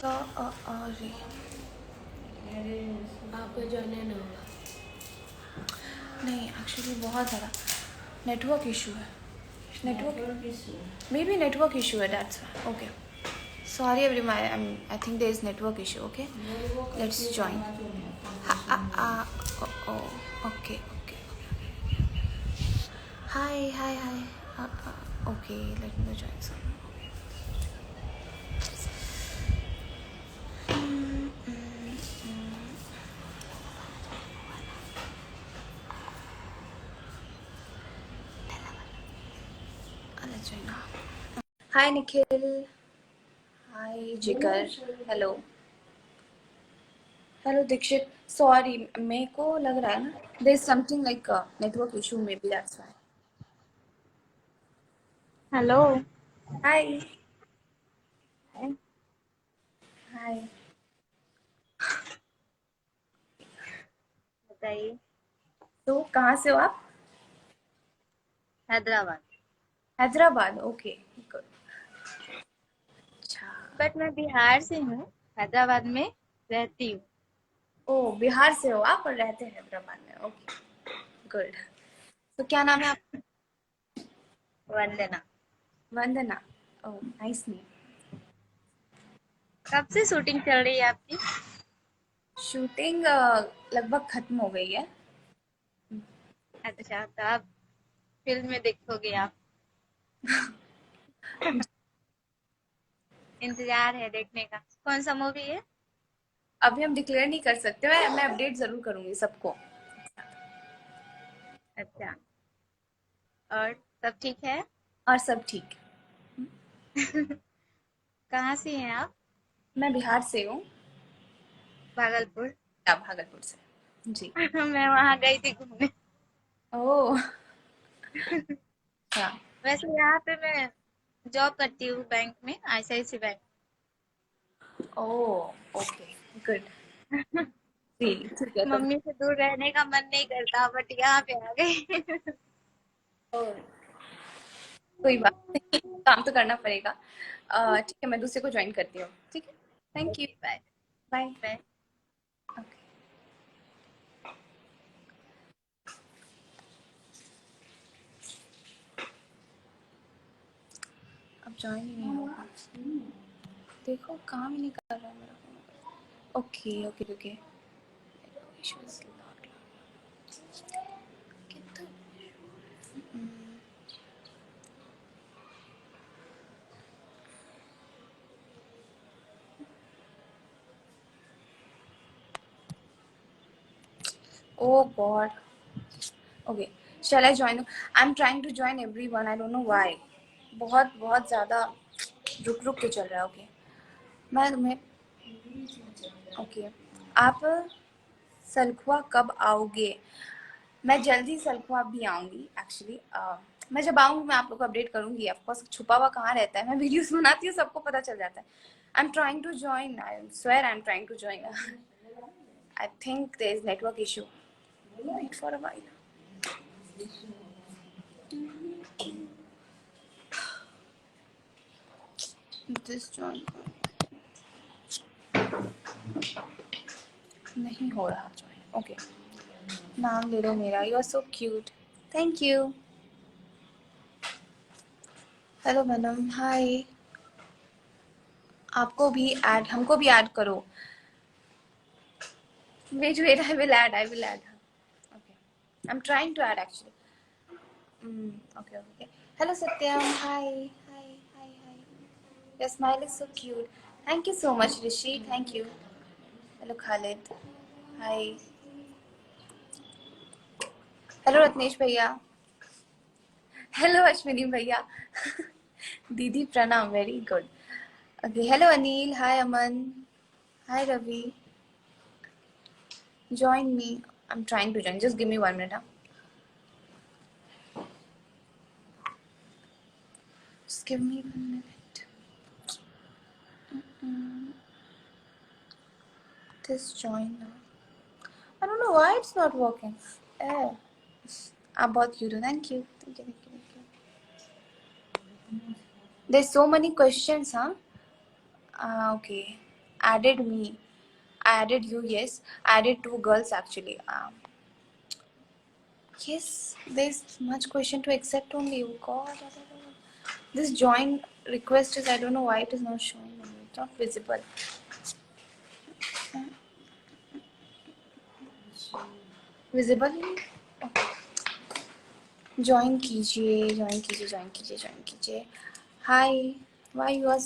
अरे आपको जाने ना होगा। नहीं, एक्चुअली बहुत ज़्यादा नेटवर्क इशू है. Network issue. Maybe network issue है, that's okay. Sorry everyone, I think there is network issue. Okay, let's join. Okay, okay. Hi. Okay, let me join some. Let's join now. Hi Nikhil. Hi Jigar. Hello. Hello Dikshit. Sorry, मेरे को लग रहा है ना, there is something like a network issue, maybe that's why. Hello. Hi. Hi. बताइए. तो कहाँ से हो आप? हैदराबाद. हैदराबाद. Okay, good. अच्छा. बट मैं बिहार से हूँ. हैदराबाद में रहती हूँ. ओ, बिहार से हो आप और रहते हैं हैदराबाद में. Okay, good. तो क्या नाम है आप? वंदना. वंदना. ओह, नाइस नेम. कब से शूटिंग चल रही है आपकी? शूटिंग लगभग खत्म हो गई है. अच्छा, तो आप फिल्म में देखोगे आप. इंतजार है देखने का. कौन सा मूवी है? अभी हम डिक्लेयर नहीं कर सकते. मैं अपडेट जरूर करूंगी सबको. अच्छा. और सब ठीक है? और सब ठीक. कहाँ से हैं आप? मैं बिहार से हूँ. भागलपुर. आप भागलपुर से? जी. मैं वहाँ गई थी घूमने. ओह. अच्छा. वैसे यहाँ पे मैं जॉब करती हूँ बैंक में, आईसीआईसी बैंक. ओह, ओके, गुड. जी, ठीक है तब. मम्मी से दूर रहने का मन नहीं करता, बट यहाँ पे आ गई. ओह, कोई बात नहीं, काम तो करना पड़ेगा. ठीक है, मैं दूसरे को ज्वाइन करती हूँ. ठीक है, thank you. Okay, bye. Bye. Bye. Okay. अब ज्वाइन ही नहीं होगा. देखो, काम ही नहीं कर रहा है मेरा phone. Okay okay okay. Oh God. Okay. Shall I join? I'm trying to join everyone. I don't know why. बहुत बहुत ज़्यादा रुक रुक के चल रहा है. ओके. मैं ओके. आप सलखुआ कब आओगे? मैं जल्दी सलखुआ भी आऊँगी एक्चुअली. मैं जब आऊँगी मैं आप लोग को अपडेट करूँगी. ऑफकोर्स छुपा हुआ कहाँ रहता है. मैं वीडियोस बनाती हूँ, सबको पता चल जाता है. I am trying to join. I swear I am trying to join. I think there is network issue. Wait for a while. This join नहीं हो रहा ज्वाइन. ओके. नाम ले लो मेरा. You are so cute. Thank you. Hello madam. Hi. आपको भी add, हमको भी ऐड करो. Wait, I will add. Okay. I'm trying to add actually. Okay. Hello Satyam. Hi. Your smile is so cute. Thank you so much, Rishi. Thank you. Hello Khalid. Hi. Hello Ratnesh भैया. Hello Ashwini भैया. Didi Pranam. Very good. Okay. Hello Anil. Hi Aman. Hi Ravi. Join me. I'm trying to join. Just give me 1 minute. Huh? Just give me 1 minute. This join now. I don't know why it's not working. Eh. About you. Thank you. There's so many questions, huh? Okay. added me. I added you, yes. I added 2 girls actually. Yes, there's much question to accept only. Oh God. This join request is, I don't know why it is not showing. It's not visible. Visible? Okay. Join कीजिए, join कीजिए, join कीजिए, join कीजिए. Hi. Why you are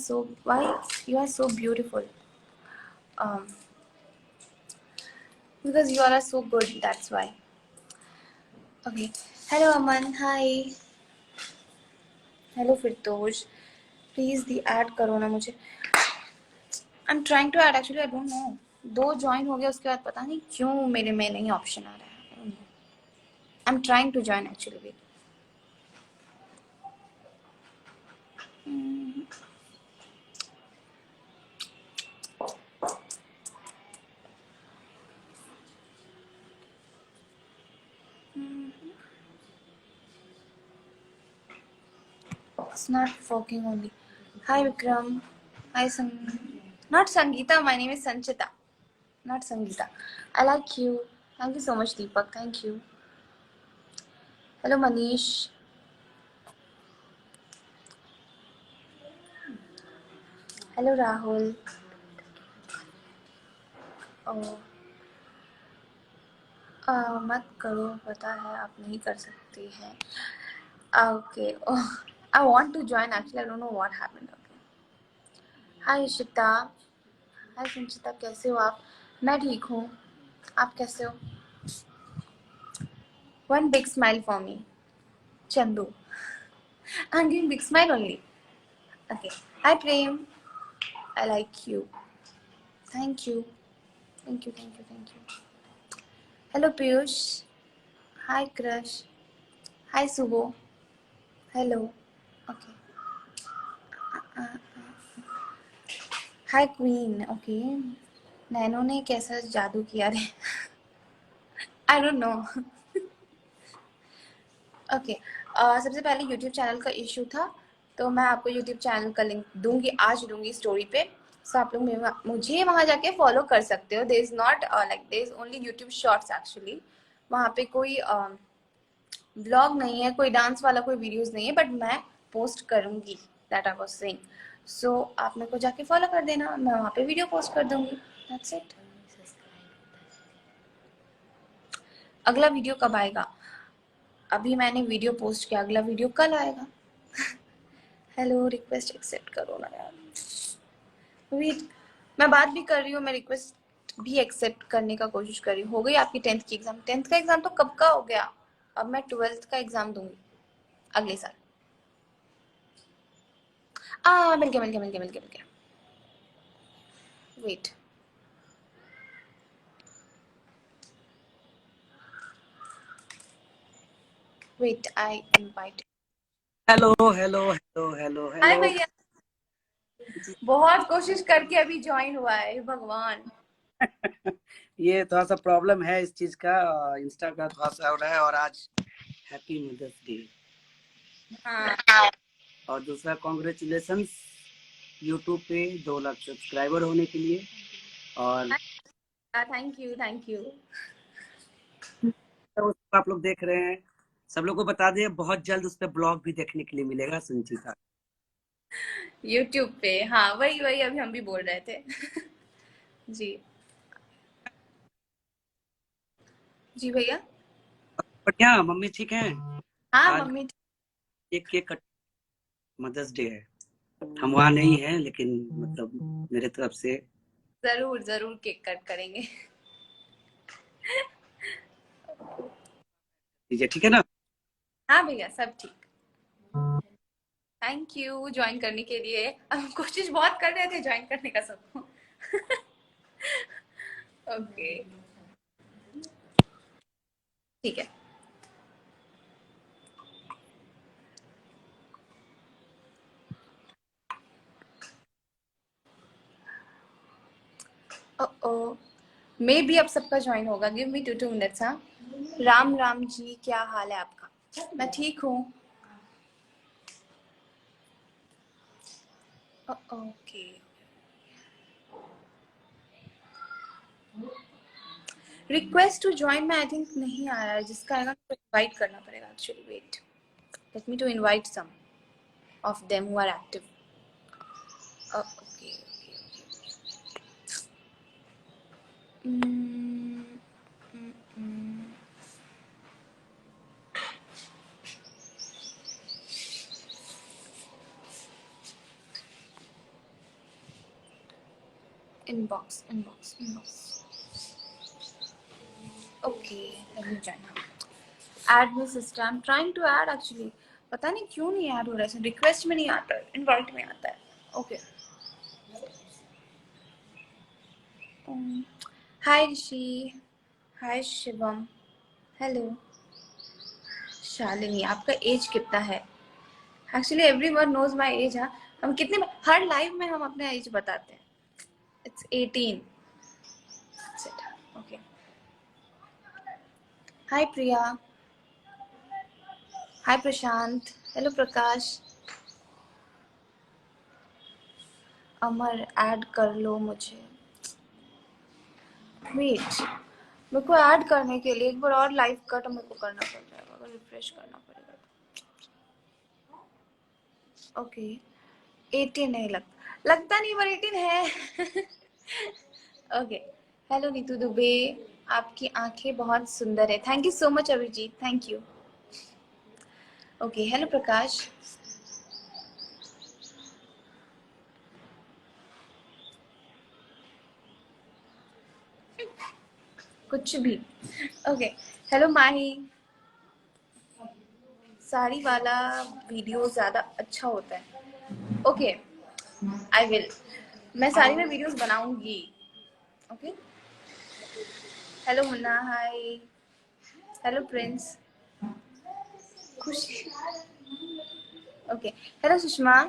so beautiful? Um, because you are so good. That's why. Okay. Hello Aman. Hi. Hello Firdosh. Please the add करो ना मुझे. I'm trying to add actually. I don't know. 2 join हो गया उसके बाद पता नहीं क्यों मेरे में नहीं ऑप्शन आ रहा है. I don't know. I'm trying to join actually. Wait. It's not working only. Hi Vikram. Hi Not Sangeeta. My name is Sanchita. Not Sangeeta. I like you. Thank you so much, Deepak. Thank you. Hello Manish. Hello Rahul. Oh. मत करो, पता है आप नहीं कर सकती हैं. Okay. Oh, I want to join actually. I don't know what happened. Okay. Hi Ishita. Hi संचिता, कैसे हो आप? मैं ठीक हूँ. आप कैसे हो? One big smile for me. Chandu. I'm giving big smile only. Okay. Hi Prem. I like you. Thank you. Thank you. Thank you. Thank you. Hello Piyush. Hi Crush. Hi Subo. Hello. Okay. Hi Queen. Okay. Nano ने कैसा जादू किया रे? I don't know. Okay. सबसे पहले YouTube channel का issue था, तो मैं आपको YouTube चैनल का लिंक दूंगी, आज दूंगी स्टोरी पे. सो आप लोग मुझे वहाँ जाके फॉलो कर सकते हो. There is not like there is only YouTube shorts actually. वहाँ पे कोई व्लॉग नहीं है, कोई डांस वाला कोई वीडियोस नहीं है, बट मैं पोस्ट करूंगी. That I was saying. So आप मेरे को जाके फॉलो कर देना, मैं वहाँ पे वीडियो पोस्ट कर दूंगी. That's it. अगला वीडियो कब आएगा? अभी मैंने वीडियो पोस्ट किया, अगला वीडियो कल आएगा. हेलो, रिक्वेस्ट एक्सेप्ट करो ना यार. वेट, मैं बात भी कर रही हूँ, मैं रिक्वेस्ट भी एक्सेप्ट करने का कोशिश कर रही हूँ. हो गई आपकी 10th की एग्जाम? 10th का एग्जाम तो कब का हो गया. अब मैं 12th का एग्जाम दूंगी अगले साल. मिल गया मिल गया मिल गया मिल गया मिल गया. Wait. Wait, I invite. Hello hello hello hello hi hello. भैया. बहुत कोशिश करके अभी ज्वाइन हुआ है. भगवान. ये थोड़ा सा प्रॉब्लम है इस चीज का, इंस्टा का थोड़ा सा हो रहा है. और आज हैप्पी मदर्स डे. हाँ. और दूसरा कॉन्ग्रेचुलेशंस यूट्यूब पे 2 लाख सब्सक्राइबर होने के लिए. और थैंक यू थैंक यू. तो आप लोग देख रहे हैं, सब लोग को बता दें बहुत जल्द उस पर ब्लॉग भी देखने के लिए मिलेगा संचिता. यूट्यूब पे. हाँ, वही वही अभी हम भी बोल रहे थे. जी जी भैया. बढ़िया. मम्मी ठीक है? हाँ आज मम्मी. एक केक कट, मदर्स डे है. हम वहाँ नहीं है, लेकिन मतलब मेरे तरफ से जरूर जरूर केक कट करेंगे. दीजिए, ठीक है ना? हाँ भैया, सब ठीक. थैंक यू ज्वाइन करने के लिए. हम कोशिश बहुत कर रहे थे ज्वाइन करने का सबको. ओके, ठीक है. ओ मे भी अब सबका ज्वाइन होगा. Give me 2 minutes. हाँ. राम राम जी, क्या हाल है आपका? मैं ठीक हूँ. ओके. रिक्वेस्ट टू ज्वाइन में आई थिंक नहीं आ रहा है, जिसका आएगा तो इनवाइट करना पड़ेगा actually. Wait, let me to invite some of them who are active. Okay. Inbox. Okay, let me join now. Add me sister. I'm trying to add actually. पता नहीं क्यों नहीं ऐड हो रहा है. रिक्वेस्ट में नहीं आता है, इनवाइट में आता है. Okay. Hi Rishi. Hi Shivam. Hello. Shalini, आपका एज कितना है? Actually everyone knows my age. हाँ, हम कितने हर लाइव में हम अपना एज बताते हैं. It's 18. That's it. Okay. Hi Priya. Hi Prashant. Hello Prakash. Amar add कर लो मुझे. वेट, मेरे को ऐड करने के लिए एक बार और लाइव कट मेरे को करना पड़ जाएगा, अगर रिफ्रेश करना पड़ेगा तो. ओके. 18 नहीं लगता नहीं, पर 18 है. ओके. हेलो नीतू दुबे, आपकी आंखें बहुत सुंदर है. Thank you so much Abhijit, thank you. Okay. Hello Prakash. कुछ भी. ओके. हेलो माही. साड़ी वाला वीडियो ज्यादा अच्छा होता है. Okay, I will. मैं साड़ी में वीडियोस बनाऊंगी. Okay. Hello Munna. Hi. Hello Prince. Khushi. Okay. Hello Sushma.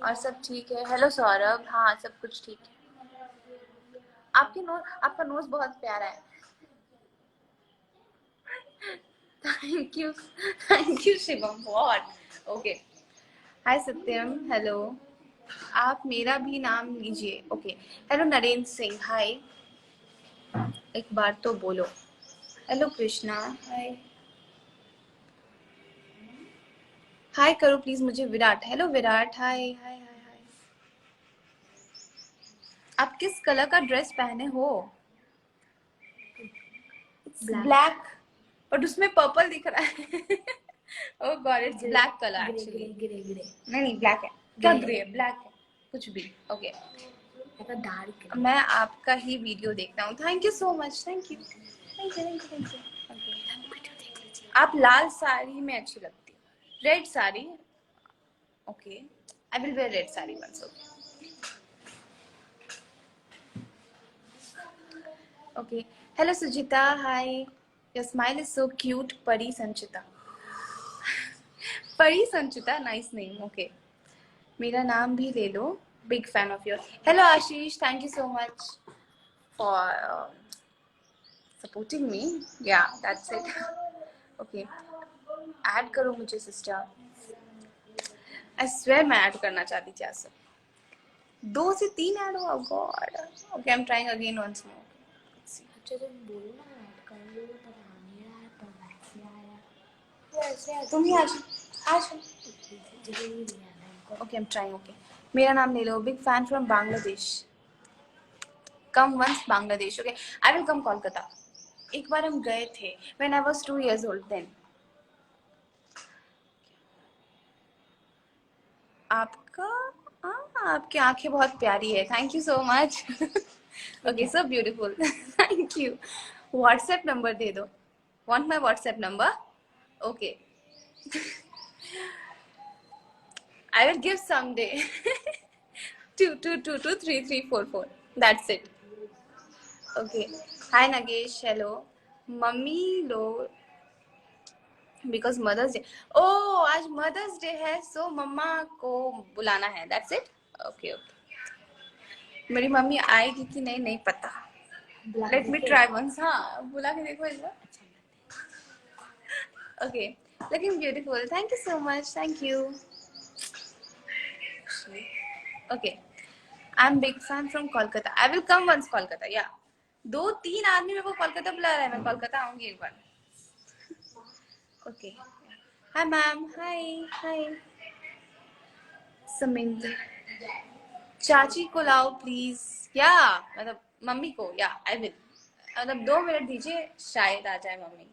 और सब ठीक है? हेलो सौरभ. हाँ, सब कुछ ठीक है. आपका नोज बहुत प्यारा है. Thank you Shivam. What. Okay. Hi Satyam. Hello. आप मेरा भी नाम लीजिए. ओके. हेलो नरेंद्र सिंह. हाय. एक बार तो बोलो. हेलो कृष्णा. हाय. हाय करो प्लीज मुझे विराट. हेलो विराट. हाय हाय हाय हाय. आप किस कलर का ड्रेस पहने हो? ब्लैक, बट उसमें पर्पल दिख रहा है. Oh god, it's black colour actually. Grey नहीं ब्लैक है. क्या ग्रे? ब्लैक है कुछ भी. ओके. डार्क. मैं आपका ही वीडियो देखता हूँ. Thank you so much. Thank you. आप लाल साड़ी में अच्छी लगती है. Red sari. Okay, I will wear red sari once. Okay. Hello Sujita. Hi. Your smile is so cute. Pari Sanchita. परी संचिता, नाइस नेम. ओके. मेरा नाम भी ले लो. Big fan of your. Hello Ashish. Thank you so much for supporting me. Yeah, that's it. Okay. Add करो मुझे sister. I swear मैं add करना चाहती थी आज से. 2 से 3 ऐड हुआ. God. Okay, I am trying again once more. अच्छा तुम बोलो ना ऐड कर लो, पर आ नहीं रहा है, पर मैसेज आया. ऐसे तुम ही आज जरूरी नहीं आना. Okay, I am trying. Okay. मेरा नाम ले लो. Big fan from Bangladesh. Come once Bangladesh. Okay, I will come Kolkata. एक बार हम गए थे when I was 2 years old then. आपकी आंखें बहुत प्यारी है. Thank you so much. Okay, so beautiful. Thank you. WhatsApp number दे दो. Want my WhatsApp number? Okay, I will give someday. 22223334. That's it. Okay. Hi Nagesh. Hello. Mummy लोग because mother's day. ओ, आज मदर्स डे है, so मम्मा को बुलाना है. That's it. Okay okay. मेरी मम्मी आएगी कि नहीं नहीं पता. Let me try once. हाँ, बुला के देखो एक बार. Okay. Looking beautiful. Thank you so much. Thank you. Okay. I am big fan from Kolkata. I will come once Kolkata. या 2-3 आदमी मेरे को कोलकाता बुला रहा है, मैं कोलकाता आऊंगी एक बार। ओके, हाय मैम, हाय हाय। समिंदर, चाची को लाओ प्लीज। या मतलब मम्मी को, या आई विल, मतलब 2 मिनट दीजिए, शायद आ जाए मम्मी।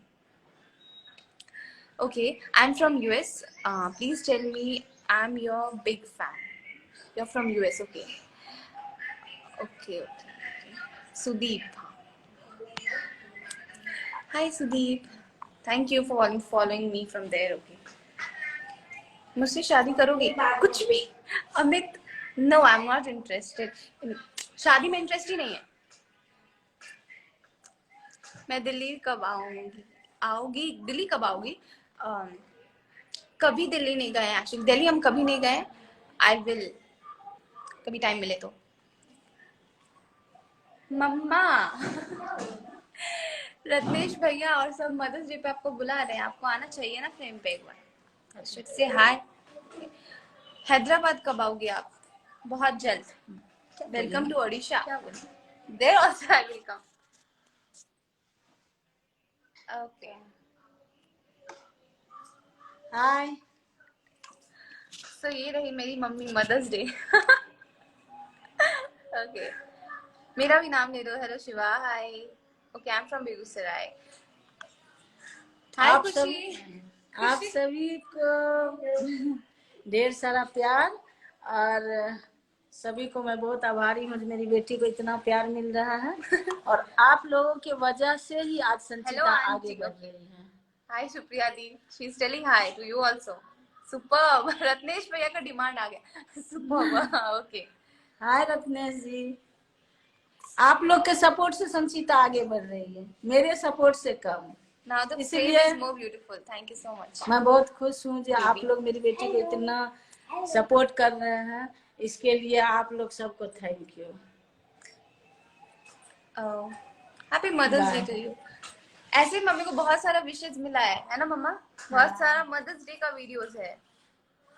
Okay, I am from US, please tell me, I am your big fan. You are from US, okay okay okay. Sudeep, hi Sudeep, thank you for following me from there. Okay, मुझसे शादी करोगे? कुछ भी। Amit, no I am not interested, शादी में interest ही नहीं है। मैं दिल्ली कब आऊंगी? आओगी दिल्ली कब आओगी? कभी दिल्ली नहीं गए एक्चुअली, दिल्ली हम कभी नहीं गए। आई विल, कभी टाइम मिले तो। मम्मा रत्नेश भैया और सब मदर्स डे पे आपको बुला रहे हैं, आपको आना चाहिए ना फ्रेम पे एक बार, से हाय। हैदराबाद कब आओगे आप? बहुत जल्द। Welcome to Odisha. There also I will come. Okay, hi. So ये रही मेरी मम्मी मदर्स डे। ओके, मेरा भी नाम ले दो। Hello Shiva, hi. Okay, I am from Begusarai. Hi आप खुशी। सभी को ढेर सारा प्यार, और सभी को मैं बहुत आभारी हूँ, मेरी बेटी को इतना प्यार मिल रहा है। और आप लोगों की वजह से ही आज संचिता आगे बढ़ रही है। हाय सुप्रिया दी, she is telling hi to you also. Superb, Ratnesh भैया का डिमांड आ गया। Superb, okay. Hi Ratnesh ji, आप लोग के सपोर्ट से संचिता आगे बढ़ रही है, मेरे सपोर्ट से कम। नाउ द इसलिए frame is more beautiful, thank you so much. मैं बहुत खुश हूँ जो आप लोग मेरी बेटी को इतना सपोर्ट कर रहे हैं, इसके लिए आप लोग सबको thank you. Happy mother's day to you. ऐसे ही मम्मी को बहुत सारा विशेष मिला है ना मम्मा? बहुत सारा मदर्स डे का वीडियोस है।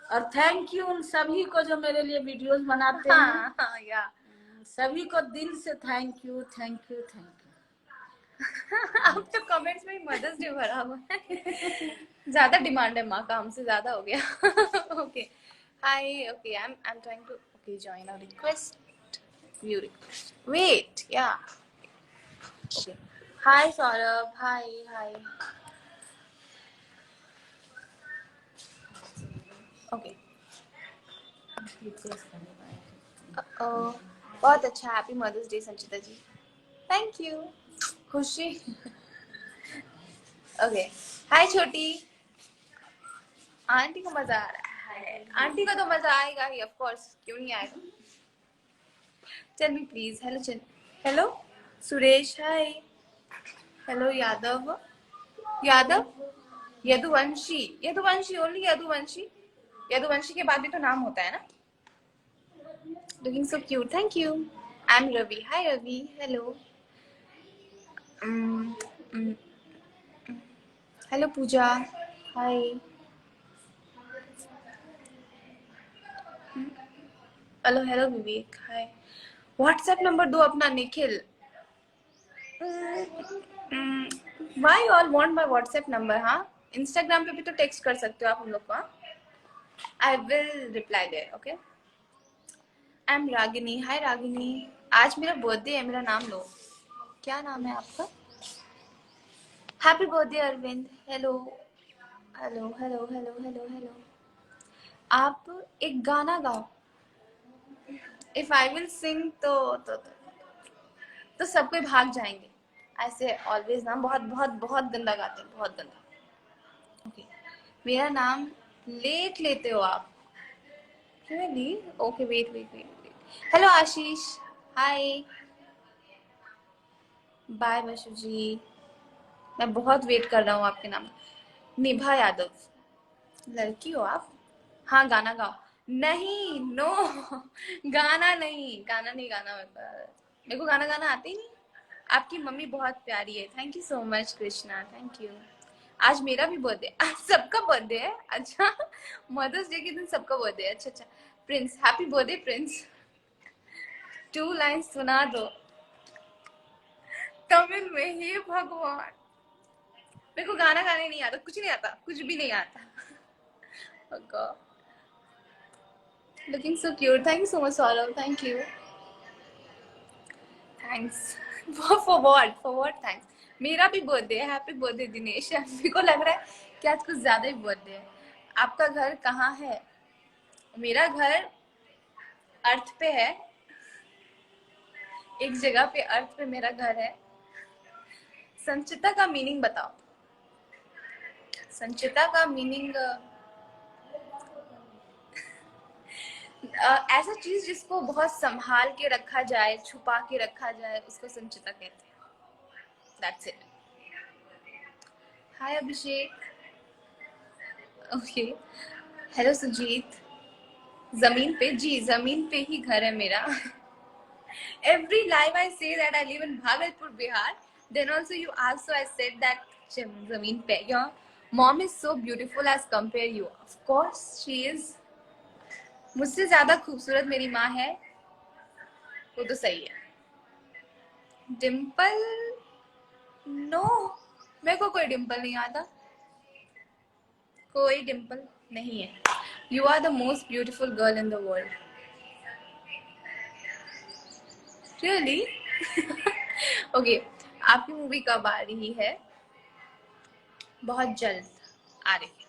और थैंक यू उन सभी को जो मेरे लिए वीडियोस बनाते हैं। हाँ हाँ, या सभी को दिल से thank you thank you thank you. अब तो कमेंट्स में मदर्स डे भरा हुआ है। ज्यादा डिमांड है माँ का, हमसे ज्यादा हो गया। Okay, hi. Okay, I am trying to okay join a request, view request, wait, या okay. Hi Saurabh, hi hi. Okay, बहुत अच्छा, happy mother's day Sanchita ji, thank you. खुशी। ओके, हाय छोटी आंटी को मजा आ रहा है। आंटी को तो मजा आएगा ही, ऑफ कोर्स, क्यों नहीं आएगा। Tell me please. Hello hello Suresh, hi. Hello Yadav, Yadav, Yaduvanshi, Yaduvanshi, only Yaduvanshi. Yaduvanshi के बाद भी तो नाम होता है ना। Looking so cute, thank you. I am Ravi, hi Ravi, hello. Hello Pooja, hi. Hello hello Vivek, hi. WhatsApp number दो अपना Nikhil. Why all want my WhatsApp number? हाँ, इंस्टाग्राम पे भी तो टेक्स्ट कर सकते हो आप हम लोग को। I will reply there, okay. I am Ragini, hi Ragini. आज मेरा बर्थडे है, मेरा नाम लो। क्या नाम है आपका? Happy birthday Arvind. Hello hello hello hello hello hello. आप एक गाना गाओ। इफ आई विल सिंग तो सब कोई भाग जाएंगे। ऐसे ऑलवेज नाम बहुत बहुत बहुत गंदा गाते हैं, बहुत गंदा। ओके, मेरा नाम लेट लेते हो आप। Really? Okay, wait wait wait wait. Hello Ashish, hi. Bye Bashu ji, मैं बहुत वेट कर रहा हूँ आपके नाम। निभा यादव, लड़की हो आप? हाँ, गाना गाओ। नहीं, नो, गाना नहीं, गाना नहीं गाना। मेरे को गाना गाना आते ही नहीं। आपकी मम्मी बहुत प्यारी है, thank you so much Krishna, thank you. आज मेरा भी बर्थडे, आज सबका बर्थडे है। अच्छा, मदर्स डे के दिन सबका बर्थडे है। अच्छा अच्छा, Prince, happy birthday Prince. 2 lines सुना दो। तमिल में, हे भगवान, मेरे को गाना गाने नहीं आता, कुछ नहीं आता, कुछ भी नहीं आता। Looking so cute, thank you so much Saurabh, thank you, thanks for what thanks. मेरा भी बर्थडे है, हैप्पी बर्थडे दिनेश। मेरे को लग रहा है कि आज कुछ ज्यादा ही बर्थडे है। आपका घर कहाँ है? मेरा घर अर्थ पे है, एक जगह पे अर्थ पे मेरा घर है। संचिता का मीनिंग बताओ। संचिता का मीनिंग ऐसा चीज जिसको बहुत संभाल के रखा जाए, छुपा के रखा जाए, उसको संचिता कहते हैं। That's it. Hi Abhishek. Okay, hello Sujeet. जमीन पे, जी जमीन पे ही घर है मेरा। Every live I say that I live in Bhagalpur, Bihar. Then also you asked, so I said that zameen pe. Your mom is so beautiful as compare you. Of course she is. मुझसे ज्यादा खूबसूरत मेरी माँ है, वो तो सही है। डिम्पल, नो, मेरे को कोई डिम्पल नहीं आता, कोई डिम्पल नहीं है। You are the most beautiful girl in the world. Really? Okay, आपकी मूवी कब आ रही है? बहुत जल्द आ रही है।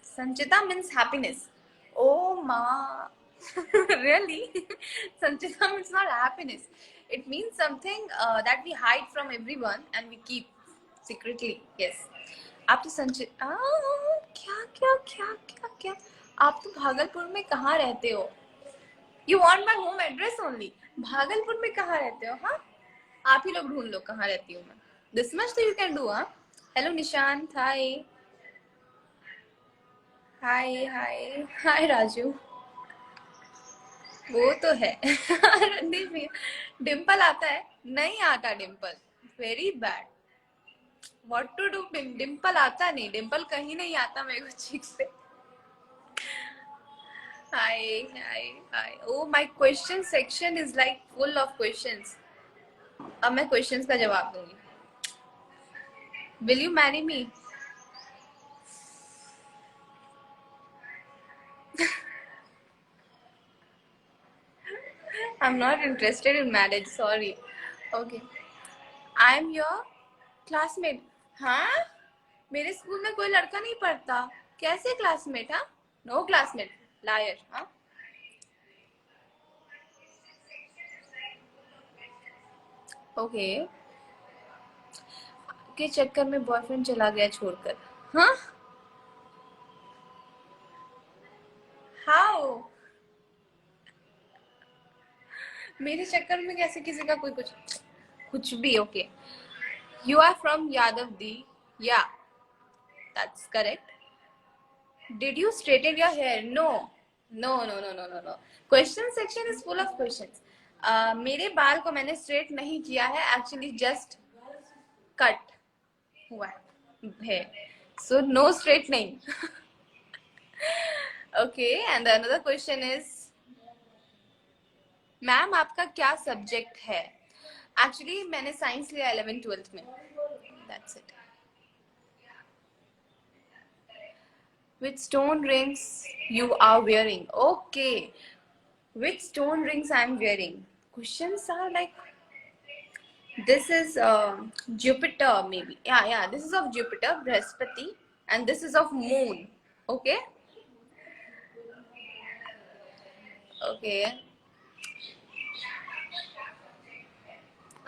संचिता मीन्स हैप्पीनेस। ओ माँ, really? Sanchita means not happiness. It means something that we hide from everyone and we keep secretly. Yes. आप तो संचिता, क्या क्या क्या क्या क्या, आप तो भागलपुर में कहाँ रहते हो? You want my home address only? Bhagalpur में कहाँ रहते हो? हाँ, आप ही लोग ढूंढ लो कहाँ रहती हूँ मैं। This much तो you can do, हाँ? Hello Nishant, hi. हाय हाय हाय राजू, वो तो है। रणदीप भैया, डिम्पल आता है? नहीं आता dimple, very bad. What to do? Dimple आता नहीं, डिम्पल कहीं नहीं आता मेरे को ठीक से। Hi hi hi. Oh my question section is like full of questions. अब मैं क्वेश्चंस का जवाब दूंगी। Will you marry me? I'm not interested in marriage, sorry. Okay. I'm your classmate. हाँ, मेरे स्कूल में कोई लड़का नहीं पढ़ता, कैसे क्लासमेट? हाँ, नो क्लासमेट, लायर। हाँ, ओके के चक्कर में बॉयफ्रेंड चला गया छोड़कर। हाँ, हाउ? मेरे चक्कर में कैसे किसी का कोई कुछ भी। Okay, you are from Yadav दी, yeah that's correct. Did you straighten your hair? No, no, no, no, no, no, no. Question section is full of questions. मेरे बाल को मैंने स्ट्रेट नहीं किया है, एक्चुअली जस्ट कट हुआ है, so no straightening. Okay, and the another question is, ma'am आपका क्या सब्जेक्ट है? एक्चुअली मैंने साइंस लिया 11th 12th में, that's it. Which stone rings you are wearing? Okay, which stone rings I am wearing? Questions are like, this is Jupiter maybe. Yeah, this is of Jupiter, Brihaspati, and this is of Moon. Okay. Okay.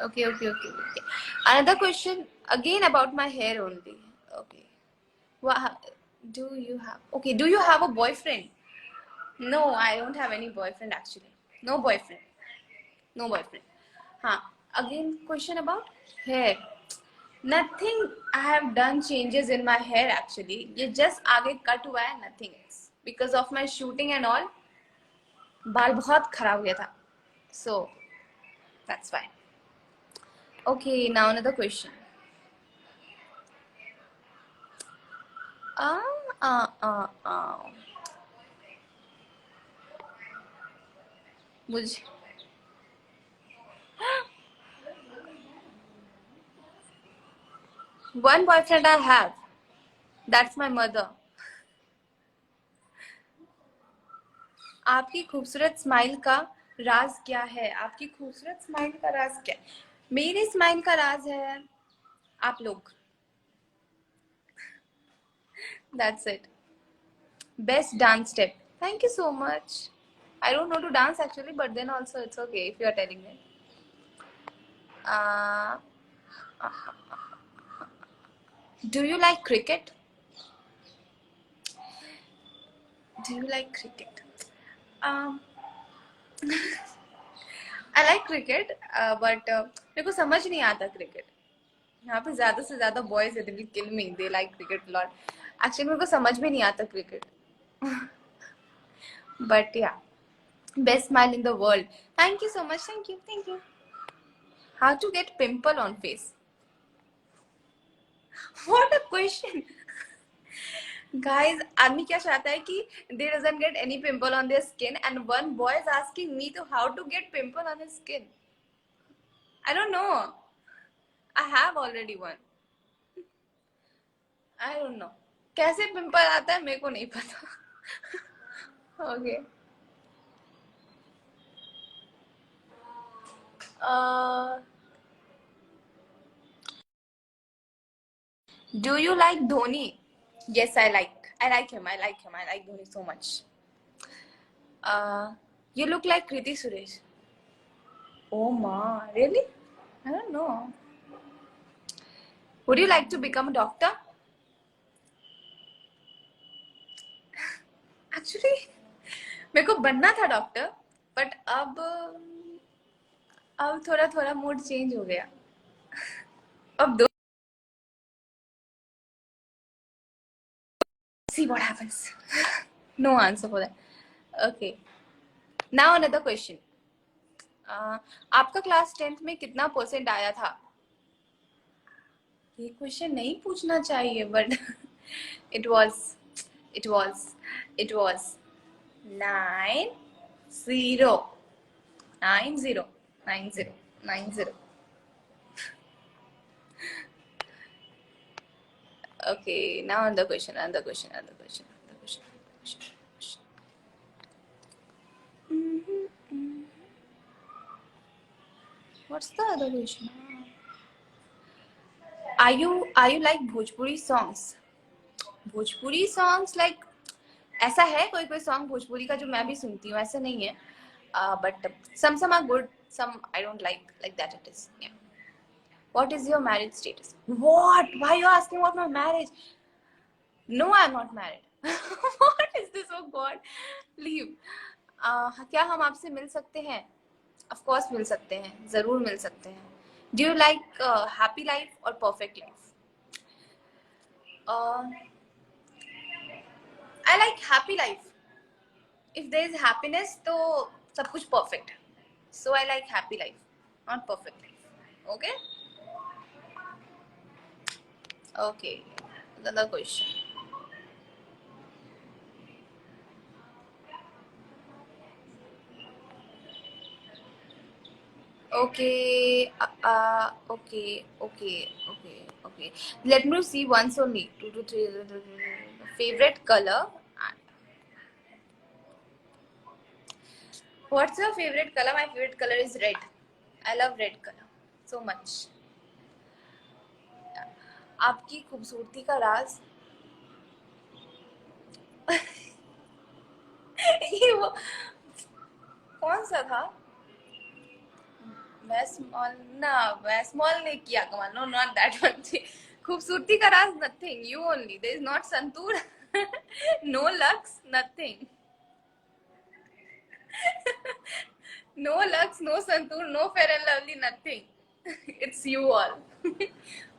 Okay. Another question again about my hair only. Okay. What do you have? Okay, do you have a boyfriend? No, I don't have any boyfriend actually. No boyfriend. No boyfriend. हाँ, again question about hair. Nothing I have done changes in my hair actually. ये just आगे cut हुआ है, nothing else. Because of my shooting and all, बाल बहुत खराब हो गया था. So that's why. Okay, now another question. मुझे One boyfriend I have. That's my mother. आपकी खूबसूरत स्माइल का राज क्या है? आपकी खूबसूरत स्माइल का राज क्या है? मेरी स्माइल का राज है आप लोग. That's it. Best dance step. Thank you so much. I don't know to dance actually, but then also it's okay if you are telling me. Uh, do you like cricket? Do you like cricket? Um, I like cricket, but मेरे को समझ नहीं आता cricket. यहाँ पे ज्यादा से ज्यादा boys है, they will kill me. They like cricket a lot. Actually मेरे को समझ में नहीं आता cricket. But yeah, best smile in the world. Thank you so much. Thank you. Thank you. How to get pimple on face? What a question. Guys, आदमी क्या चाहता है कि they doesn't get any pimple on their skin, and one boy is asking me to how to get pimple on his skin. I don't know. I have already one. I don't know. कैसे pimple आता है मेरे को नहीं पता. Okay. Do you like Dhoni? Yes, I like him. I like Dhoni so much. You look like Kriti Suresh. Oh ma, really? I don't know. Would you like to become a doctor? Actually, मेरे को बनना था doctor, but अब थोड़ा थोड़ा mood change हो गया. अब दो. See what happens. No answer for that. Okay. Now another question. आपका क्लास 10th में कितना % आया था? ये क्वेश्चन नहीं पूछना चाहिए, but it was 90. Okay, now another question. What's the other question? Are you like Bhojpuri songs? Bhojpuri songs like ऐसा है कोई सॉन्ग भोजपुरी का जो मैं भी सुनती हूँ, ऐसा नहीं है. But some are good, some I don't like that it is. Yeah. What is your marriage status? What? Why are you asking about my marriage? No, I'm not married. What is this? Oh God, leave. क्या हम आपसे मिल सकते हैं? Of course मिल सकते हैं, जरूर मिल सकते हैं. Do you like happy life or perfect life? I like happy life. If there is happiness, तो सब कुछ perfect. So I like happy life, not perfect life. Okay? Okay. Another question. Okay. Okay. Let me see once only. 2 to 3. Favorite color. What's your favorite color? My favorite color is red. I love red color so much. आपकी खूबसूरती का राज. ये वो कौन सा था? मैं small नहीं किया कमाल. No, not that one. खूबसूरती का राज nothing. You only. There is not santoor. No Lux, nothing. No Lux, no Santoor, no Fair and Lovely, nothing. It's you all.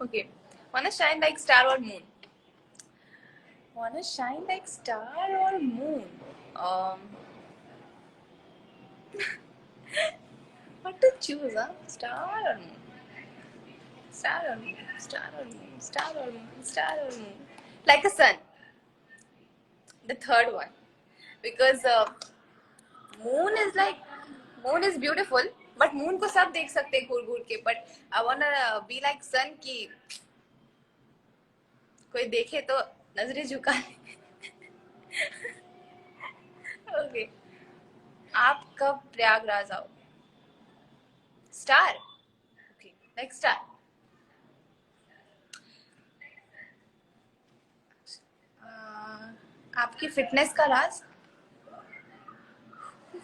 Okay. Wanna shine like star or moon? Wanna shine like star or moon? What to choose, huh? Star or moon? Star or moon? Star or moon? Star or moon? Star or moon? Like a sun. The third one. Because moon is beautiful, but moon को सब देख सकते हैं घूर घूर के. But I wanna be like sun की कोई देखे तो नजरें झुका ले। ओके, आप कब प्रयागराज आओगे? Star, okay, like star. आपकी फिटनेस का राज?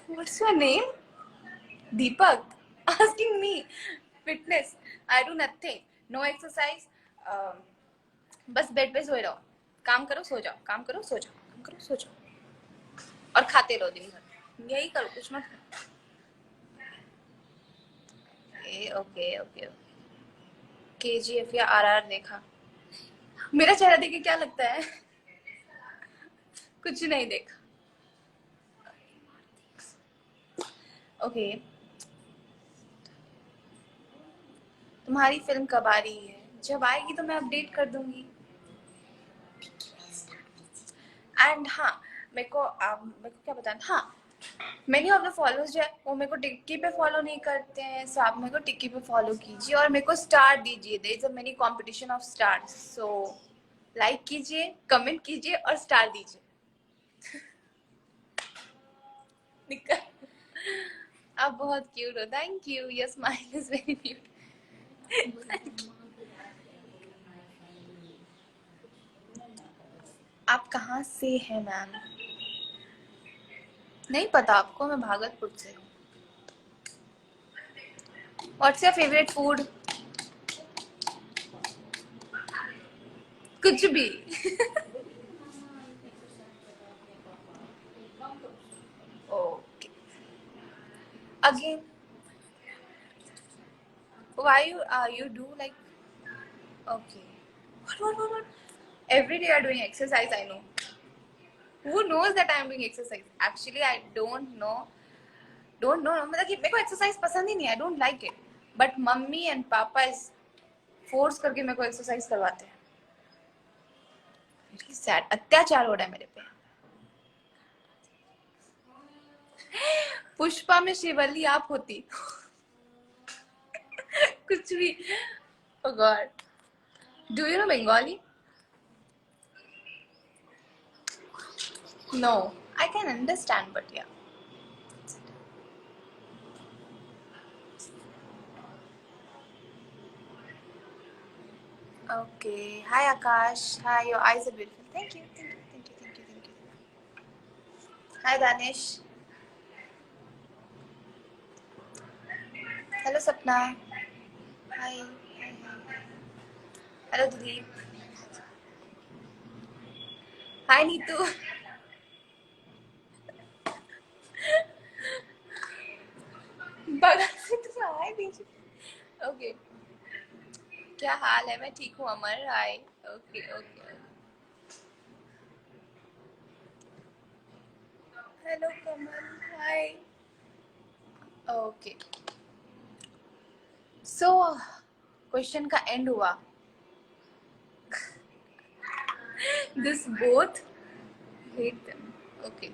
What's your name? Deepak asking me fitness. I do nothing. No exercise. बस बेड पे सोए रहो, काम करो सो जाओ, काम करो सो जाओ, काम करो सो जाओ और खाते रहो दिन भर, यही करो, कुछ मत करो। ओके ओके, KGF या RR देखा? मेरा चेहरा देख के क्या लगता है? कुछ नहीं देखा। ओके, तुम्हारी फिल्म कब आ रही है? जब आएगी तो मैं अपडेट कर दूंगी। एंड हाँ, मेरे को क्या बताना, हाँ, मेनी ऑफ द फॉलोअर्स जो है वो मेरे को टिक्की पे फॉलो नहीं करते हैं, सो आप मेरे को टिक्की पे फॉलो कीजिए और मेरे को स्टार दीजिए। There is a many competition of stars, so like कीजिए, कमेंट कीजिए और स्टार दीजिए। निकल, आप बहुत क्यूट हो, thank you, your smile is very cute. आप कहाँ से हैं मैम? नहीं पता आपको, मैं भागलपुर से हूँ। What's your favourite food? कुछ भी। Okay, again why you do like, okay, what every day you are doing exercise, I know. Who knows that I am doing exercise? Actually I don't know मतलब कि मेरे को exercise पसंद ही नहीं है, I don't like it, but mummy and पापा इस force करके मेरे को एक्सरसाइज करवाते हैं। वेरी सैड, अत्याचार हो रहा है मेरे पे। पुष्पा में शिवल्ली आप होती। कुछ भी। Oh God. Do you know Bengali? No, I can understand, but yeah. Okay. Hi Akash. Hi, your eyes are beautiful. Thank you. Thank you. Thank you. Thank you. Thank you. Hi Danish. Hello Sapna. Hi. Hi. Hi. Hello Dilip. Hi Neetu. बगल से तो हाय दीजिए। Okay, क्या हाल है? मैं ठीक हूँ Amar. Hi. Okay okay, hello Kamal. Hi. Okay, so question का एंड हुआ। This both hate them. Okay,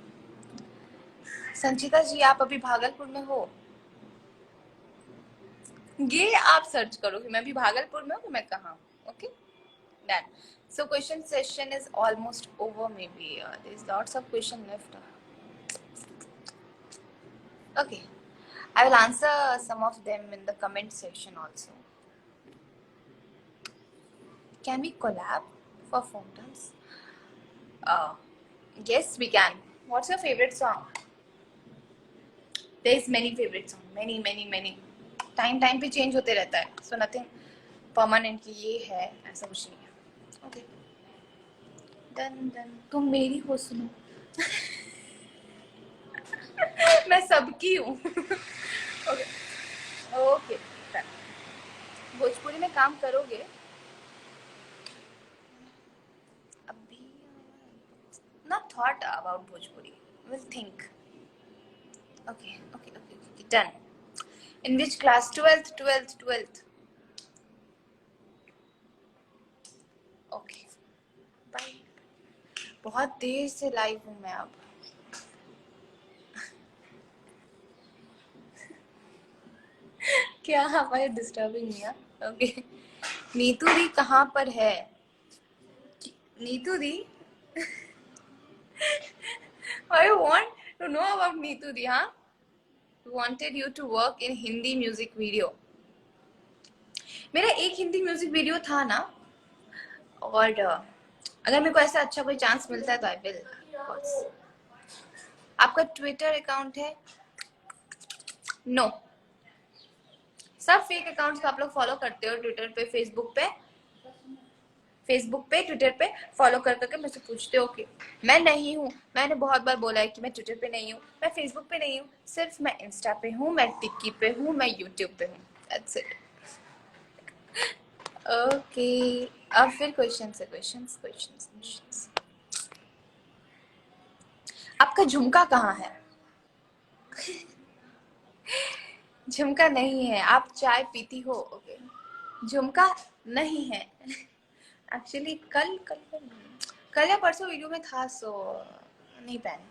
Sanchita ji आप अभी भागलपुर में हो? ये आप सर्च करो कि मैं अभी भागलपुर में हूँ कि मैं कहाँ हूँ। Okay, done. So question session is almost over. Maybe there's lots of question left. Okay, I will answer some of them in the comment section also. Can we collab for fountains? Yes, we can. What's your favorite song? There is many favorite song. Many. Time पे change होते रहता है. So nothing permanent कि ये है, ऐसा कुछ नहीं है. Okay. Done. तुम मेरी हो सुनो. मैं सबकी हूँ. Okay. भोजपुरी में काम करोगे? अभी not thought about Bhojpuri. We'll think. Okay. Done. In which class? 12th. Okay. Bye. बहुत देर से लाइव हूँ मैं अब. क्या हमारे डिस्टर्बिंग नहीं है? ओके. नीतू दी कहाँ पर है? Neetu Di. I want to know about Neetu Di, huh? Wanted you to work in Hindi music video. मेरा एक हिंदी म्यूजिक वीडियो था ना, और अगर मेरे को ऐसा अच्छा कोई चांस मिलता है तो आई विल। आपका ट्विटर अकाउंट है? नो। सब फेक अकाउंट्स को आप लोग फॉलो करते हो ट्विटर पे, फेसबुक पे ट्विटर पे फॉलो कर करके मुझसे पूछते हो कि मैं नहीं हूँ। मैंने बहुत बार बोला है कि मैं ट्विटर पे नहीं हूँ, मैं फेसबुक पे नहीं हूँ, सिर्फ मैं इंस्टा पे हूँ, मैं टिक्की पे हूँ, मैं यूट्यूब पे हूँ। That's it. ओके, अब फिर क्वेश्चन है, क्वेश्चंस। आपका झुमका कहाँ है? झुमका नहीं है। आप चाय पीती हो? ओके, झुमका नहीं है। एक्चुअली कल या परसों वीडियो में था, सो नहीं पहने।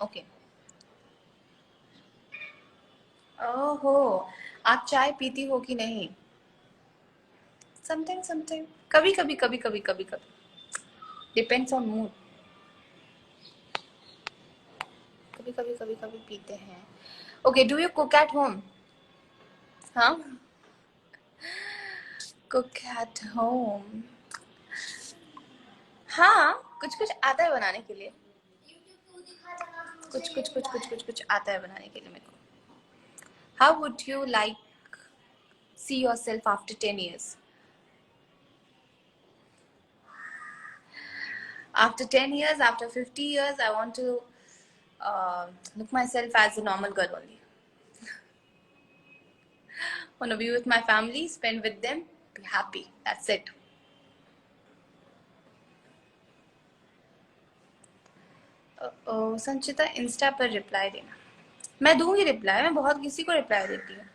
ओके। ओहो, आप चाय पीती हो कि नहीं? समटाइम, कभी, डिपेंड्स ऑन मूड। कभी पीते हैं। Okay, do you cook at home? हाँ, कुक एट होम। हाँ, कुछ आता है बनाने के लिए। कुछ आता है बनाने के लिए मेरे को। How would you like see yourself after 10 years? After 10 years, after 50 years, I want to look myself as a normal girl only. Want to be with my family, spend with them, be happy. That's it. Sanchita, Insta पर reply देना। मैं दूंगी reply, मैं बहुत किसी को reply देती हूँ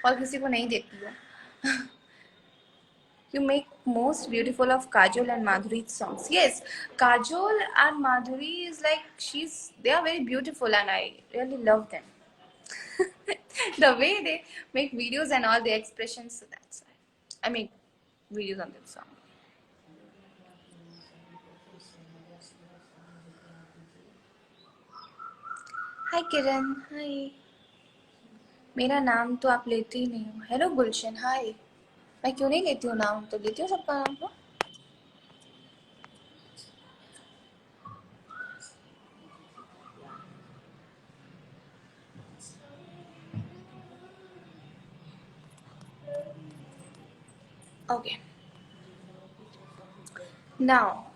और किसी को नहीं देती हूँ। You make most beautiful of Kajol and Madhuri's songs. Yes, Kajol and Madhuri is like they are very beautiful and I really love them. The way they make videos and all the expressions, so that's why I make videos on that song. Hi Kiran, hi. मेरा नाम तो आप लेते ही नहीं हो। Hello गुलशन, हाय। मैं क्यों नहीं लेती हूँ नाम? तो लेती हूँ सबका नाम तो। Okay. Now,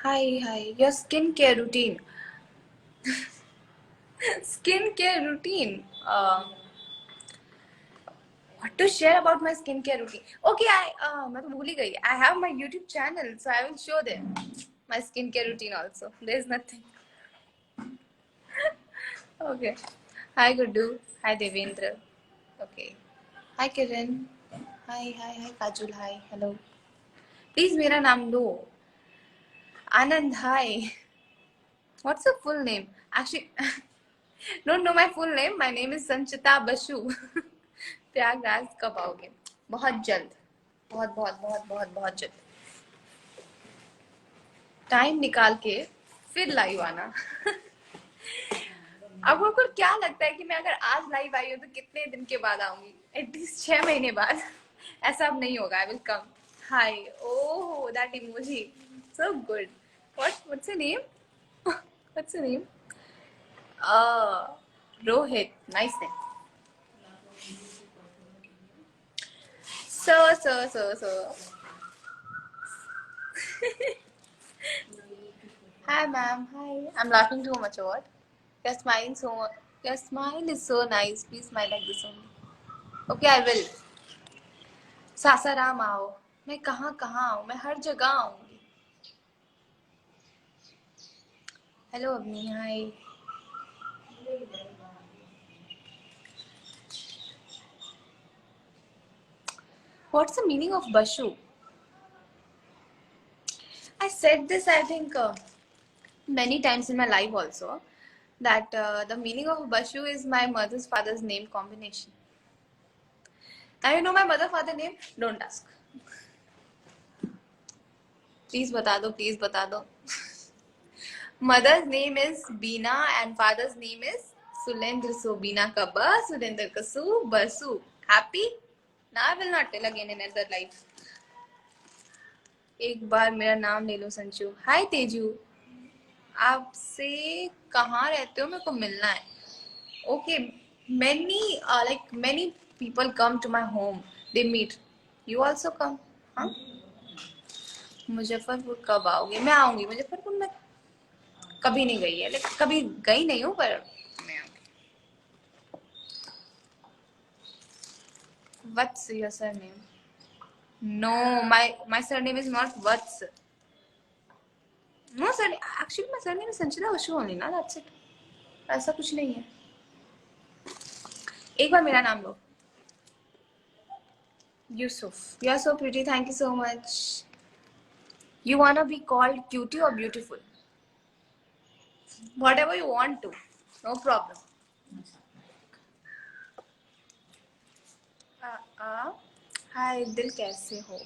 hi. Your skincare routine. Skincare routine. What to share about my skincare routine? Okay, मैं तो भूल ही गई. I have my YouTube channel, so I will show them my skincare routine also. There's nothing. Okay. Hi Guddu. Hi Devendra. Okay. Hi Kiran. Hi Kajul. Hi. Hello. Please मेरा नाम दो. Anand. Hi. What's your full name? Actually, don't know my full name. My name is Sanchita Basu. Prayagraj कब आओगे? बहुत जल्द, बहुत जल्द। Time निकाल के फिर लाइव आना। अब आपको क्या लगता है कि मैं अगर आज लाइव आई हूँ तो कितने दिन के बाद आऊंगी? एटलीस्ट 6 महीने बाद। ऐसा अब नहीं होगा। आई will come. Hi. Oh, that emoji, so good. What's your name? What's your name? Rohit, nice name. So. Hi, ma'am. Hi. I'm laughing too much, or what? You're smiling so much. Your smile is so nice. Please smile like this only. Okay, I will. Sasaram आओ। मैं कहाँ आऊँ? मैं हर जगह आऊँगी। Hello, Abni. Hi. What's the meaning of Bashu? I said this, I think, many times in my life also, that the meaning of Bashu is my mother's father's name combination. Now you know my mother father name? Don't ask. Please बता दो, please बता दो। Mother's name is Bina and father's name is Sulendra, so Bina का ब, सुलेंद्र का सु, Basu. Happy? ना, I will not tell again in other life. एक बार मेरा नाम ले लो संजू। हाय तेजू, आपसे कहाँ रहते हो, मेरे को मिलना है। Okay, many like many people come to my home, they meet, you also come? हाँ, मुजफ्फरपुर कब आओगे? मैं आऊंगी मुजफ्फरपुर में। कभी नहीं गई है, लेकिन कभी गई नहीं हूँ, पर मैं आऊंगी। What's your surname? No, my surname is not Vats. No sir, actually my surname is Sanchita Vashu only, ना, that's it. ऐसा कुछ नहीं है। एक बार मेरा नाम लो। Yusuf, you are so pretty, thank you so much. You wanna be called cutie or beautiful? Whatever you want to, no problem. हाय दिल कैसे हो?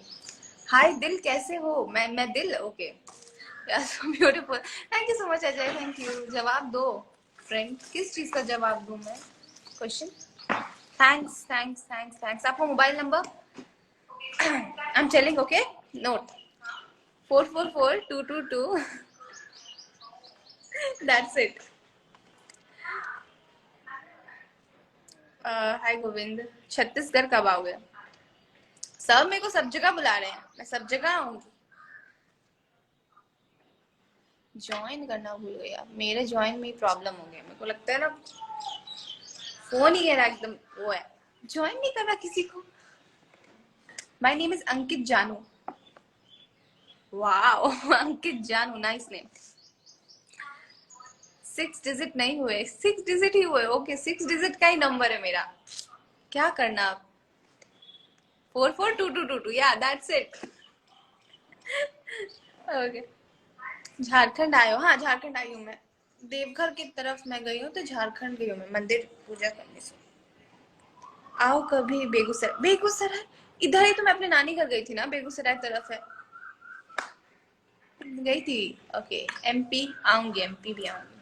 हाय दिल कैसे हो? मैं दिल, ओके। यार so beautiful, thank you so much Ajay, thank you. जवाब दो फ्रेंड, किस चीज का जवाब दूं मैं? Question. Thanks thanks thanks thanks. आपका mobile number? I am telling, okay, note 444222। That's it. Hi Govind, Chhattisgarh कब आओगे? सर मेरे को सब जगह बुला रहे हैं, मैं सब जगह आऊंगी। ज्वाइन करना भूल गया, मेरे ज्वाइन में ही प्रॉब्लम हो गया, मेरे को लगता है ना, फोन ही कह रहा एकदम वो है, ज्वाइन नहीं कर रहा किसी को। माय नेम इज अंकित जानू। वाओ, अंकित जानू, नाइस नेम। 6 डिजिट नहीं हुए, 6 डिजिट ही हुए, ओके, 6 डिजिट का ही नंबर है मेरा। क्या करना आप? 442222, या दैट्स इट। ओके, झारखंड आए हो? हाँ, झारखंड आई हूँ मैं। देवघर की तरफ मैं गई हूँ, तो झारखंड गई हूँ मैं मंदिर पूजा करने से। आओ कभी बेगूसराय। बेगूसराय इधर ही तो, मैं अपने नानी घर गई थी ना, बेगूसराय तरफ है, गई थी। ओके, एमपी आऊंगी, एमपी भी आऊंगी।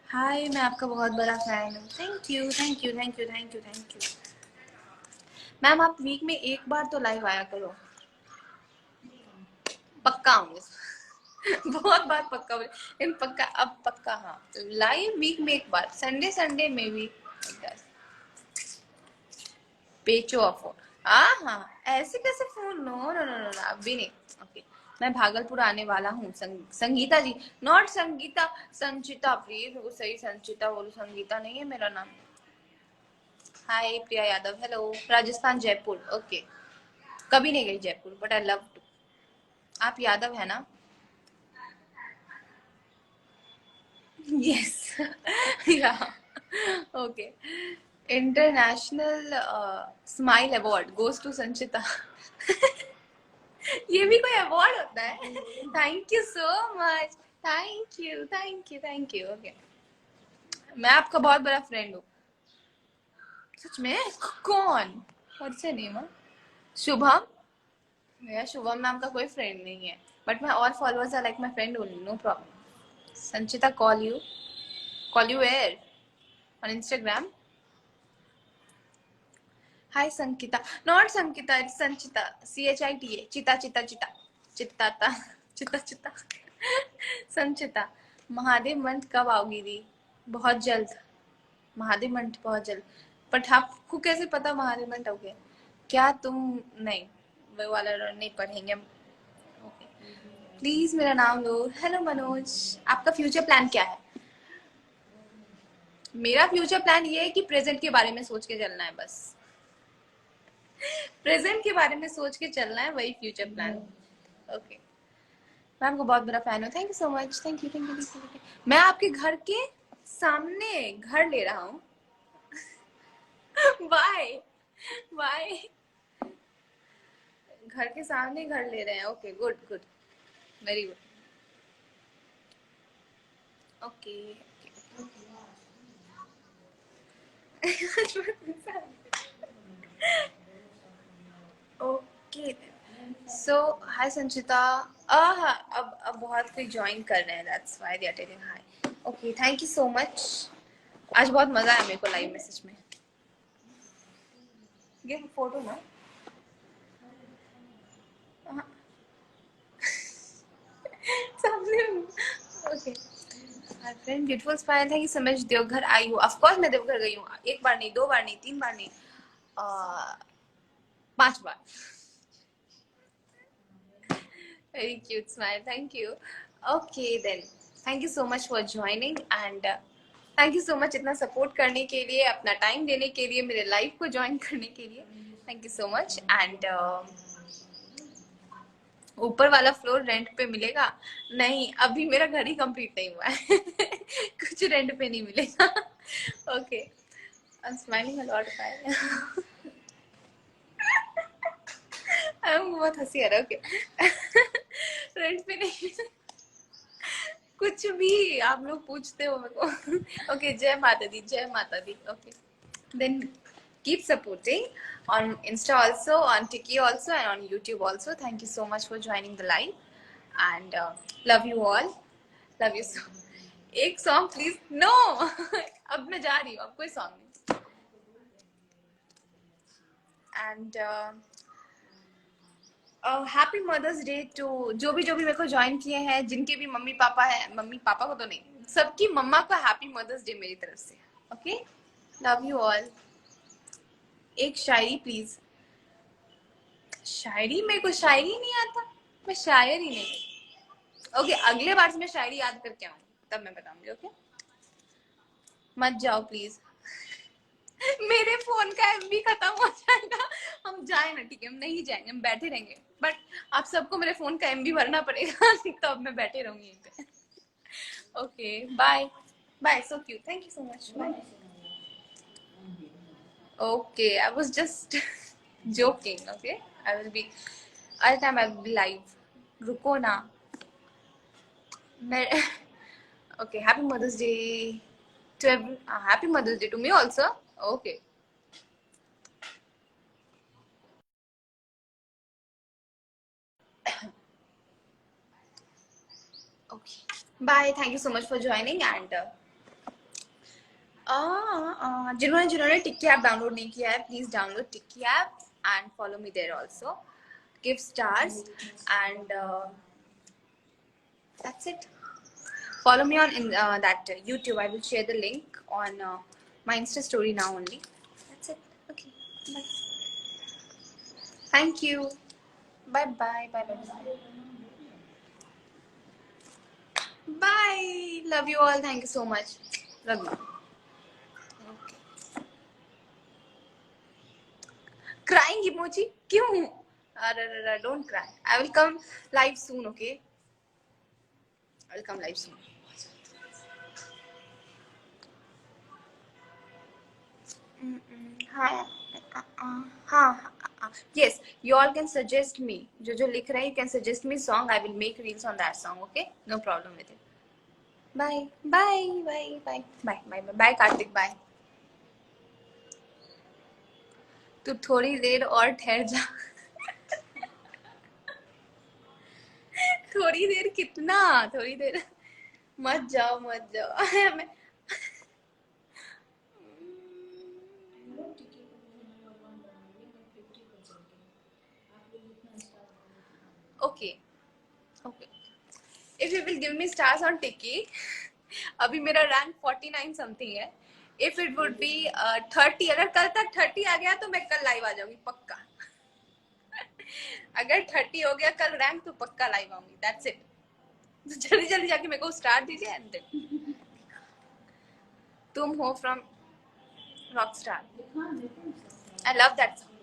हाय, मैं आपका बहुत बड़ा फैन हूँ। Thank you thank you thank you thank you thank you. Ma'am आप वीक में एक बार तो लाइव आया करो। पक्का आऊंगी। बहुत बार पक्का, इन पक्का, अब पक्का। हाँ, लाइव वीक में एक बार, संडे संडे में भी। बेचो ऑफर। हाँ हाँ, ऐसे कैसे phone? No no no no, अभी नहीं। ओके, मैं भागलपुर आने वाला हूँ। संगीता जी, नॉट संगीता, संचिता, प्लीज वो सही संचिता बोलो, संगीता नहीं है मेरा नाम। Hi Priya Yadav, hello. Rajasthan, Jaipur, okay. कभी नहीं गई Jaipur, but I love to. आप यादव है ना? Yes, yeah, okay. International smile award goes to Sanchita. ये भी कोई अवार्ड होता है? Thank you so much, thank you thank you thank you. Okay, मैं आपका बहुत बड़ा फ्रेंड हूँ। सच में? कौन? What's your name? शुभम? मेरा शुभम नाम का कोई फ्रेंड नहीं है, बट मैं और followers are like my friend only, no problem. Sanchita call you where? On Instagram? Hi Sankita, not Sankita, it's Sanchita, CHITA, Chita चिता चिता चित्ता चिता चिता। संचिता, महादेव मंठ कब आओगी दी? बहुत जल्द, महादेव मंठ बहुत जल्द। बट आपको कैसे पता महादेव मंठ हो गया? क्या तुम नहीं, वो वाला नहीं पढ़ेंगे हम। ओके, प्लीज मेरा नाम लो। हेलो मनोज, आपका फ्यूचर प्लान क्या है? मेरा फ्यूचर प्लान ये है कि प्रेजेंट के बारे में सोच के चलना है, बस प्रेजेंट के बारे में सोच के चलना है, वही फ्यूचर प्लान। ओके, मैं आपको बहुत बड़ा फैन हूँ, thank you so much, thank you thank you. मैं आपके घर के सामने घर ले रहा हूँ। Bye bye. घर के सामने घर ले रहे हैं, okay, good good, very good. Okay okay, So hi Sanchita. अब बहुत कोई ज्वाइन कर रहे हैं, that's why they are telling hi. Okay, thank you so much. आज बहुत मजा आया मेरे को लाइव मैसेज में. ये फोटो ना. Okay. My friend beautiful smile. Thank you so much. Deoghar आई हूँ. Of course मैं देवघर गई हूँ. एक बार नहीं, 2 बार नहीं, 3 बार नहीं, 5 बार. Very cute smile. Thank you. Okay then. Thank you so much for joining and thank you so much इतना support करने के लिए, अपना time देने के लिए, मेरे live को join करने के लिए. Thank you so much and ऊपर वाला फ्लोर रेंट पे मिलेगा? नहीं, अभी मेरा घर ही कंप्लीट नहीं हुआ है. कुछ रेंट पे नहीं मिलेगा. Okay, I am smiling a lot. बहुत हंसी आ रहा है. ओके, रेंट पे नहीं. कुछ भी आप लोग पूछते हो मेरे को. ओके, जय माता दी, जय माता दी. Okay, then keep supporting on Insta also, on Tiki also, and on YouTube also. Thank you so much for joining the live and love you all. Love you so. एक song please. No. अब मैं जा रही हूँ, अब कोई song नहीं. And happy mother's day to जो भी मेरे को ज्वाइन किए हैं, जिनके भी मम्मी पापा है. मम्मी पापा को तो नहीं, सबकी मम्मा को हैप्पी मदर्स डे मेरी तरफ से. Okay, love you all. एक शायरी प्लीज. शायरी, मेरे को शायरी नहीं आता, मैं शायर ही नहीं. ओके, अगले बार से मैं शायरी याद करके आऊंगी, तब मैं बताऊंगी. ओके, मत जाओ प्लीज. मेरे फोन का एमबी खत्म हो जाएगा. हम जाए ना, ठीक है, हम नहीं जाएंगे, हम बैठे रहेंगे, बट आप सबको मेरे फोन का एमबी भरना पड़ेगा. तो अब मैं बैठे रहूंगी यहीं पे. Okay, bye bye. So cute. Thank you so much. Bye. Okay, I was just joking. Okay, I will be all the time. I will be live. रुको ना. मैं okay. Happy Mother's Day to every. Happy Mother's Day to me also. Okay. Okay. Bye. Thank you so much for joining and. जिन्होंने टिक्की app download नहीं किया है, please download Tiki app and follow me there also. Give stars and that's it. Follow me on that YouTube. I will share the link on my Insta story now only. That's it. Okay. Bye. Thank you. Bye bye. Bye bye. Bye. Love you all. Thank you so much. Love you. Crying emoji? क्यों? Don't cry. I will come live soon. Okay. I will come live soon. हाँ. Yes, you all can suggest me. जो लिख रहे हैं, you can suggest me song. I will make reels on that song. Okay, no problem with it. Bye, bye, bye, bye, bye, bye, bye, Kartik. Bye. तू थोड़ी देर और ठहर जा. थोड़ी देर कितना? थोड़ी देर. मत जाओ, मत जाओ. मैं okay. Okay. If you will give me stars on Tiki, अभी मेरा रैंक 49 समथिंग है. If it would be 30, अगर कल तक 30 आ गया तो मैं कल लाइव आ जाऊंगी पक्का. अगर 30 हो गया कल रैंक तो पक्का लाइव आऊंगी. That's it. तो जल्दी जल्दी जाके मेरे को स्टार दीजिए एंड देन. तुम हो from rockstar. I love that song.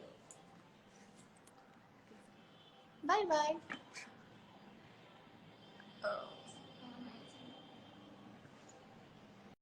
Bye bye.